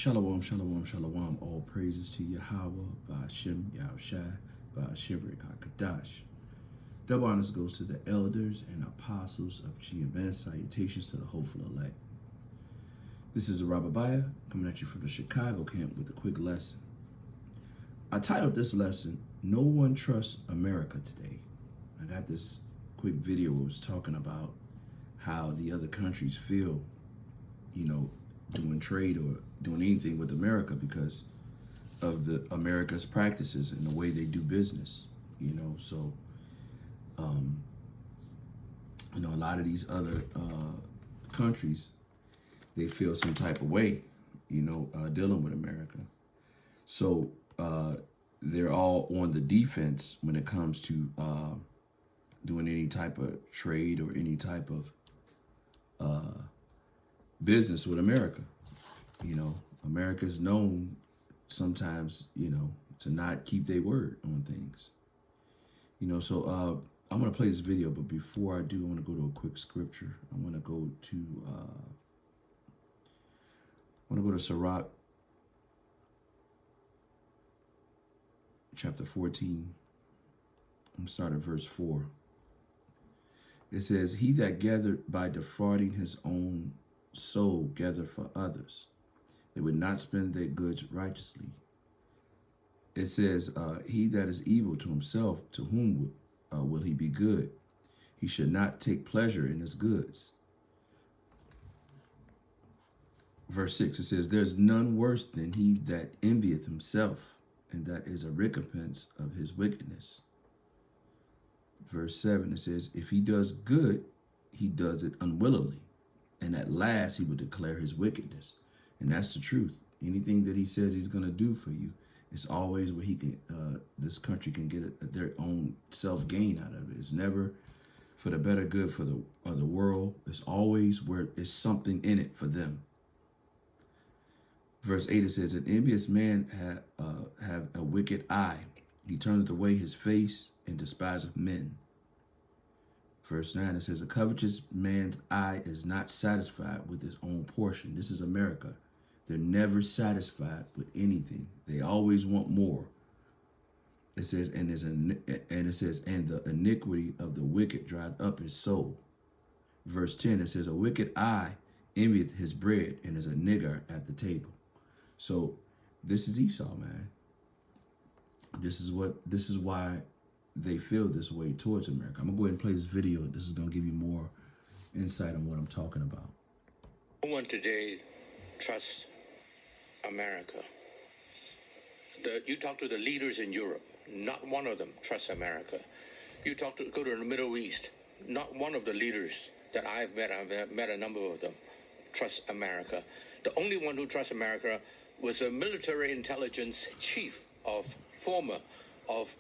Shalom, shalom, shalom. All praises to Yahweh, Ba'ashem, Yahushai, Ba'ashem, HaKadash. Double honors goes to the elders and apostles of GMS. Salutations to the hopeful elect. This is Rababiah coming at you from the Chicago camp with a quick lesson. I titled this lesson, No One Trusts America Today. I got this quick video where it was talking about how the other countries feel, doing trade or doing anything with America because of the America's practices and the way they do business, So, a lot of these other countries, they feel some type of way, dealing with America. So they're all on the defense when it comes to doing any type of trade or any type of business with America. America's known sometimes, to not keep their word on things. So I'm going to play this video, but before I do, I want to go to a quick scripture. I want to go to Sirach chapter 14. I'm going to start at verse 4. It says, "He that gathered by defrauding his own soul gathered for others. They would not spend their goods righteously." It says, "He that is evil to himself, to whom will he be good? He should not take pleasure in his goods." Verse 6, it says, "There's none worse than he that envieth himself, and that is a recompense of his wickedness." Verse 7, it says, "If he does good, he does it unwillingly, and at last he will declare his wickedness." And that's the truth. Anything that he says he's going to do for you, it's always where he can, this country can get their own self-gain out of it. It's never for the better good for the world. It's always where it's something in it for them. Verse 8, it says, "An envious man have a wicked eye. He turneth away his face and despiseth men." Verse 9, it says, "A covetous man's eye is not satisfied with his own portion." This is America. They're never satisfied with anything. They always want more. It says, and the iniquity of the wicked drieth up his soul. Verse 10, it says, "A wicked eye envieth his bread, and is a nigger at the table." So this is Esau, man. This is why they feel this way towards America. I'm gonna go ahead and play this video. This is gonna give you more insight on what I'm talking about. No one today trusts America. You talk to the leaders in Europe, not one of them trusts America. You go to the Middle East, not one of the leaders that I've met a number of them, trust America. The only one who trusts America was a military intelligence chief of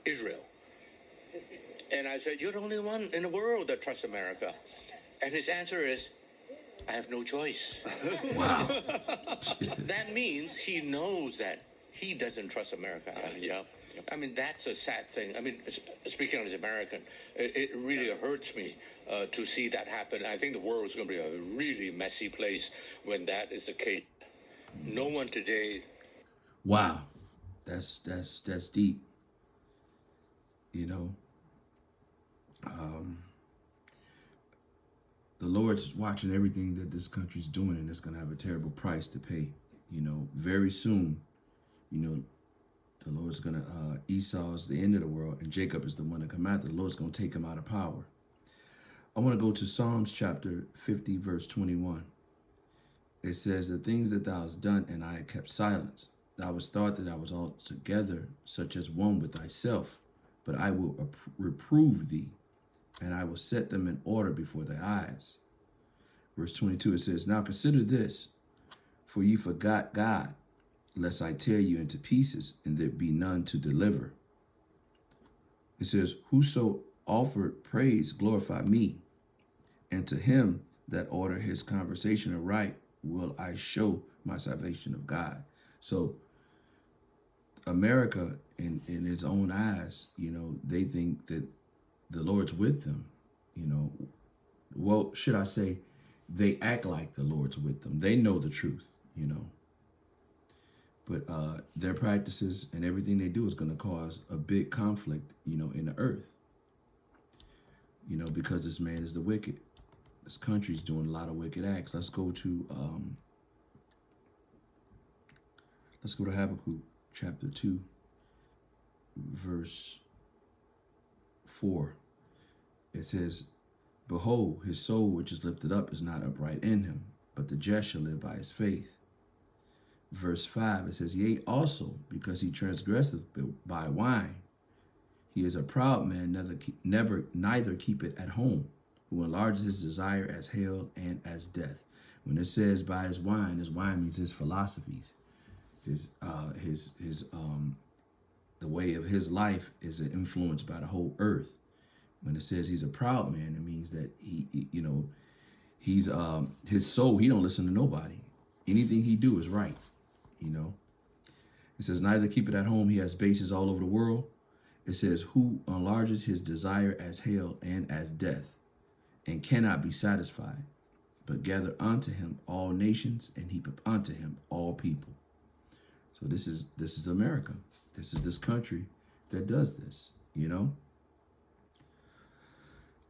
Israel. And I said, "You're the only one in the world that trusts America." And his answer is, "I have no choice." Wow. That means he knows that he doesn't trust America. Yeah. I mean, that's a sad thing. I mean, speaking as an American, it really hurts me to see that happen. I think the world is going to be a really messy place when that is the case. No one today. Wow. That's deep. The Lord's watching everything that this country's doing, and it's going to have a terrible price to pay. Very soon, the Lord's going to, Esau's the end of the world, and Jacob is the one to come after. The Lord's going to take him out of power. I want to go to Psalms chapter 50, verse 21. It says, "The things that thou hast done, and I have kept silence. Thou hast thought that I was altogether such as one with thyself, but I will reprove thee, and I will set them in order before thy eyes." Verse 22, it says, "Now consider this, for ye forgot God, lest I tear you into pieces, and there be none to deliver." It says, "Whoso offered praise glorify me, and to him that order his conversation aright will I show my salvation of God." So America, in its own eyes, they think that the Lord's with them. Well, should I say, they act like the Lord's with them. They know the truth. But their practices and everything they do is going to cause a big conflict, in the earth, because this man is the wicked. This country's doing a lot of wicked acts. Let's go to Habakkuk chapter 2, verse 4. It says, "Behold, his soul which is lifted up is not upright in him, but the just shall live by his faith." Verse 5, it says, "Yea, also, because he transgresseth by wine, he is a proud man, neither keep it at home, who enlarges his desire as hell and as death." When it says by his wine means his philosophies, the way of his life is influenced by the whole earth. When it says he's a proud man, it means that he's his soul. He don't listen to nobody. Anything he do is right. It says, "Neither keep it at home." He has bases all over the world. It says, "Who enlarges his desire as hell and as death, and cannot be satisfied, but gather unto him all nations, and heap up unto him all people." So this is America. This is this country that does this.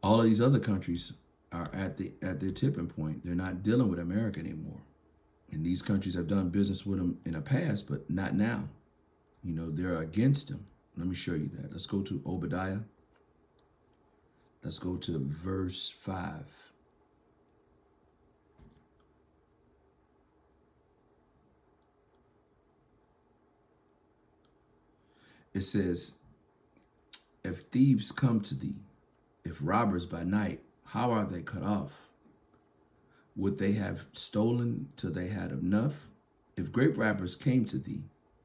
All of these other countries are at their tipping point. They're not dealing with America anymore. And these countries have done business with them in the past, but not now. They're against them. Let me show you that. Let's go to Obadiah. Let's go to verse 5. It says, "If thieves come to thee, if robbers by night, how are they cut off? Would they have stolen till they had enough? If grape wrappers came to thee,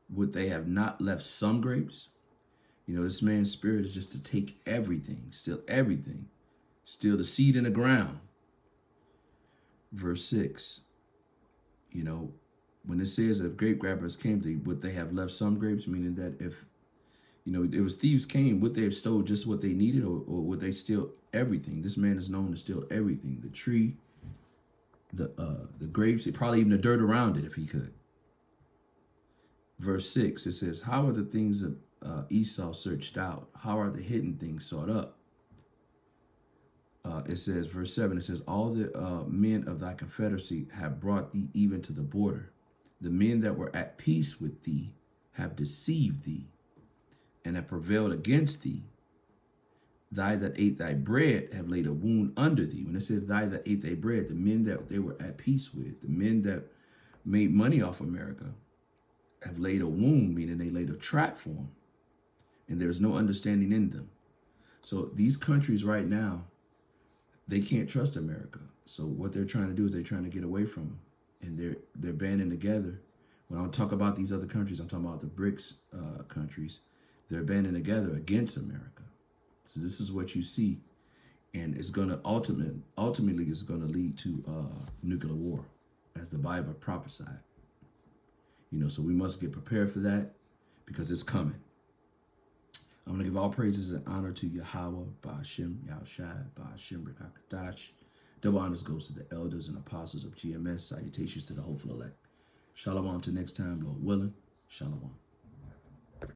would they have not left some grapes?" This man's spirit is just to take everything, steal everything, steal the seed in the ground. Verse 6, when it says if grape grabbers came to thee, would they have left some grapes? Meaning that if, it was thieves came, would they have stole just what they needed, or would they steal everything? This man is known to steal everything. The tree, the grapes, probably even the dirt around it if he could. Verse 6, it says, "How are the things of Esau searched out? How are the hidden things sought up?" It says, verse 7, it says, "All the men of thy confederacy have brought thee even to the border. The men that were at peace with thee have deceived thee and have prevailed against thee. Thy that ate thy bread have laid a wound under thee." When it says thy that ate thy bread, the men that they were at peace with, the men that made money off America, have laid a wound, meaning they laid a trap for them. And there's no understanding in them. So these countries right now, they can't trust America. So what they're trying to do is they're trying to get away from them. And they're banding together. When I talk about these other countries, I'm talking about the BRICS countries. They're banding together against America. So this is what you see. And it's going to ultimately it's going to lead to nuclear war, as the Bible prophesied. So we must get prepared for that, because it's coming. I'm going to give all praises and honor to Yahweh, Ba'ashem, Yahushai, Ba'ashem, Rekakadash. Double honors goes to the elders and apostles of GMS. Salutations to the hopeful elect. Shalom till next time, Lord willing. Shalom.